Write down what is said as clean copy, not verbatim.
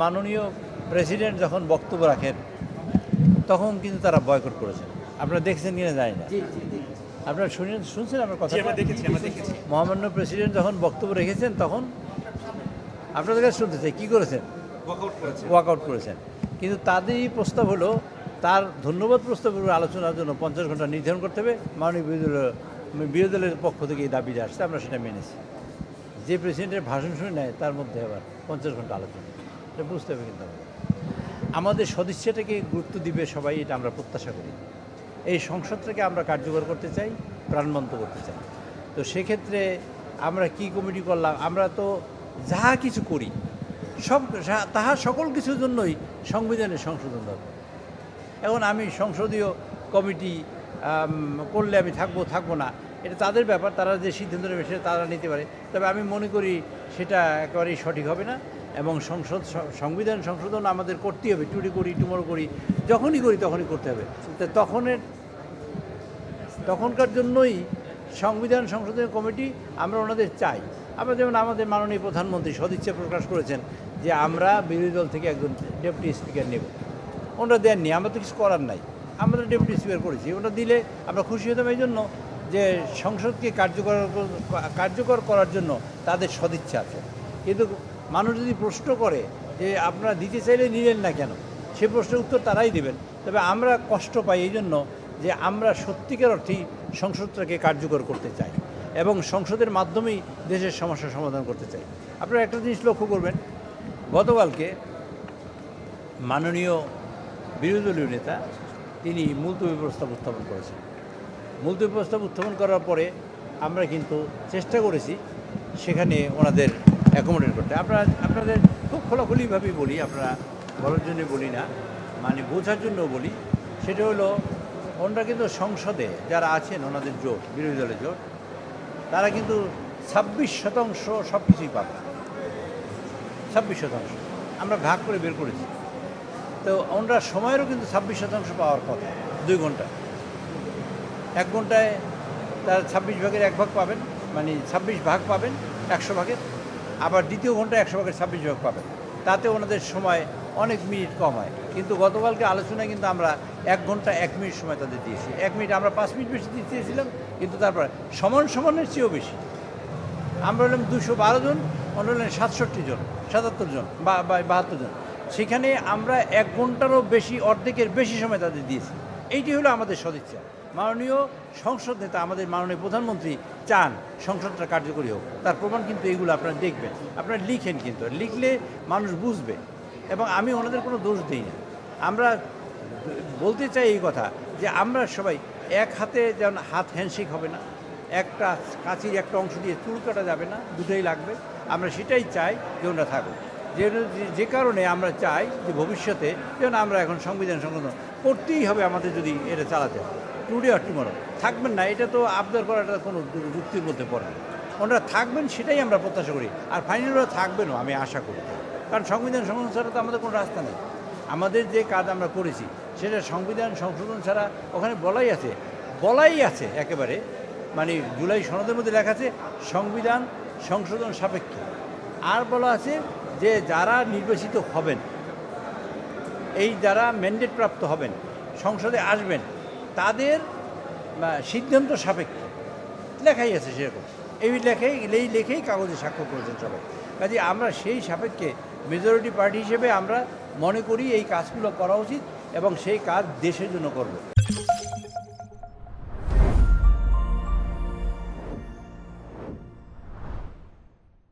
মাননীয় প্রেসিডেন্ট যখন বক্তব্য রাখেন তখন কিন্তু তারা বয়কট করেছেন। আপনারা দেখছেন কিনা জানি না, আপনারা শুনছেন আমার কথা? আমরা দেখেছি। মহামান্য প্রেসিডেন্ট যখন বক্তব্য রেখেছেন তখন আপনাদের কাছে শুনতে চাই কী করেছেন? ওয়াকআউট করেছেন। কিন্তু তাদেরই প্রস্তাব হলো তার ধন্যবাদ প্রস্তাবের আলোচনার জন্য 50 ঘন্টা নির্ধারণ করতে হবে। মাননীয় বিরোধী দলের পক্ষ থেকে এই দাবিটা আসছে, আমরা সেটা মেনেছি। যে প্রেসিডেন্টের ভাষণ শুনে নেয় তার মধ্যে আবার 50 ঘন্টা আলোচনা, এটা বুঝতে হবে। কিন্তু আমাদের সদিচ্ছাটাকে গুরুত্ব দিবে সবাই, এটা আমরা প্রত্যাশা করি। এই সংসদটাকে আমরা কার্যকর করতে চাই, প্রাণবন্ত করতে চাই। তো সেক্ষেত্রে আমরা কি কমিটি করলাম, আমরা তো যাহা কিছু করি তাহা সকল কিছুর জন্যই সংবিধানের সংশোধন দরকার। এখন আমি সংসদীয় কমিটি করলে আমি থাকবো না, এটা তাদের ব্যাপার, তারা যে সিদ্ধান্ত নেবে সেটা তারা নিতে পারে। তবে আমি মনে করি সেটা একেবারেই সঠিক হবে না, এবং সংবিধান সংশোধন আমাদের করতেই হবে। টুডে করি, টুমরো করি, যখনই করি তখনই করতে হবে। তো তখনকার জন্যই সংবিধান সংশোধন কমিটি আমরা ওনাদের চাই। আমরা যেমন আমাদের মাননীয় প্রধানমন্ত্রী সদিচ্ছা প্রকাশ করেছেন যে আমরা বিরোধী দল থেকে একজন ডেপুটি স্পিকার নেব। ওনারা দেননি, আমরা তো কিছু করার নাই, আমরা ডেপুটি স্পিকার করেছি। ওটা দিলে আমরা খুশি হতাম, এই জন্য যে সংসদকে কার্যকর করার জন্য তাদের সদিচ্ছা আছে। কিন্তু মানুষ যদি প্রশ্ন করে যে আপনারা দিতে চাইলে নিলেন না কেন, সে প্রশ্নের উত্তর তারাই দেবেন। তবে আমরা কষ্ট পাই এই জন্য যে আমরা সত্যিকার অর্থেই সংসদটাকে কার্যকর করতে চাই এবং সংসদের মাধ্যমেই দেশের সমস্যার সমাধান করতে চাই। আপনারা একটা জিনিস লক্ষ্য করবেন, গতকালকে মাননীয় বিরোধী দলীয় নেতা তিনি মুলতবি প্রস্তাব উত্থাপন করেছেন। মুলতবি প্রস্তাব উত্থাপন করার পরে আমরা কিন্তু চেষ্টা করেছি সেখানে ওনাদের অ্যাকোমোডেট করতে। আপনাদের খুব খোলাখুলিভাবেই বলি, আপনারা বলার জন্য বলি না, মানে বোঝার জন্য বলি। সেটা হলো ওনারা কিন্তু সংসদে যারা আছেন ওনাদের জোট, বিরোধী দলের জোট, তারা কিন্তু 26% সব কিছুই পাবে। 26% আমরা ভাগ করে বের করেছি। তো ওনারা সময়েরও কিন্তু 26% পাওয়ার কথা। 2 ঘন্টা, 1 ঘন্টায় তার 26 ভাগের 1 ভাগ পাবেন, মানে 26 ভাগ পাবেন 100 ভাগের। আবার দ্বিতীয় ঘন্টায় 100 ভাগের 26 ভাগ পাবেন। তাতে ওনাদের সময় অনেক মিনিট কম হয়। কিন্তু গতকালকে আলোচনায় কিন্তু আমরা 1 ঘন্টা 1 মিনিট সময় তাদের দিয়েছি। 1 মিনিট, আমরা 5 মিনিট বেশি দিতে চেয়েছিলাম, কিন্তু তারপরে সমানের চেয়েও বেশি। আমরা হলাম 212 জন, ওনারা হলেন 67 জন, 77 জন বা 72 জন। সেখানে আমরা 1 ঘন্টারও বেশি, অর্ধেকের বেশি সময় তাদের দিয়েছি। এইটি হলো আমাদের সদিচ্ছা। মাননীয় সংসদ নেতা, আমাদের মাননীয় প্রধানমন্ত্রী চান সংসদটা কার্যকরী হোক। তার প্রমাণ কিন্তু এইগুলো আপনারা দেখবেন, আপনারা লিখেন, কিন্তু লিখলে মানুষ বুঝবে। এবং আমি ওনাদের কোনো দোষ দিই না। আমরা বলতে চাই এই কথা যে আমরা সবাই এক হাতে, যেমন হাত হ্যান্ডশেক হবে না, একটা কাঁচির একটা অংশ দিয়ে চুল কাটা যাবে না, দুটোই লাগবে। আমরা সেটাই চাই যে ওনারা থাকুক। যে কারণে আমরা চাই যে ভবিষ্যতে যেন আমরা এখন সংবিধান সংশোধন করতেই হবে আমাদের, যদি এটা চালাতে হয়। টুডে আর টুমরো থাকবেন না, এটা তো আবদার করাটা কোনো যুক্তির মধ্যে পড়ে না। ওনারা থাকবেন সেটাই আমরা প্রত্যাশা করি, আর ফাইনালি ওরা থাকবেনও আমি আশা করি। কারণ সংবিধান সংশোধন ছাড়া তো আমাদের কোনো রাস্তা নেই। আমাদের যে কাজ আমরা করেছি সেটা সংবিধান সংশোধন ছাড়া, ওখানে বলাই আছে একেবারে, মানে জুলাই সনদের মধ্যে লেখা আছে সংবিধান সংশোধন সাপেক্ষে। আর বলা আছে যে যারা নির্বাচিত হবেন, এই যারা ম্যান্ডেট প্রাপ্ত হবেন, সংসদে আসবেন, তাদের সিদ্ধান্ত সাপেক্ষে লেখাই আছে সেরকম। এই লেখেই কাগজে স্বাক্ষর করেছেন সবাই। কাজে আমরা সেই সাপেক্ষে মেজরিটি পার্টি হিসেবে আমরা মনে করি এই কাজগুলো করা উচিত এবং সেই কাজ দেশের জন্য করব।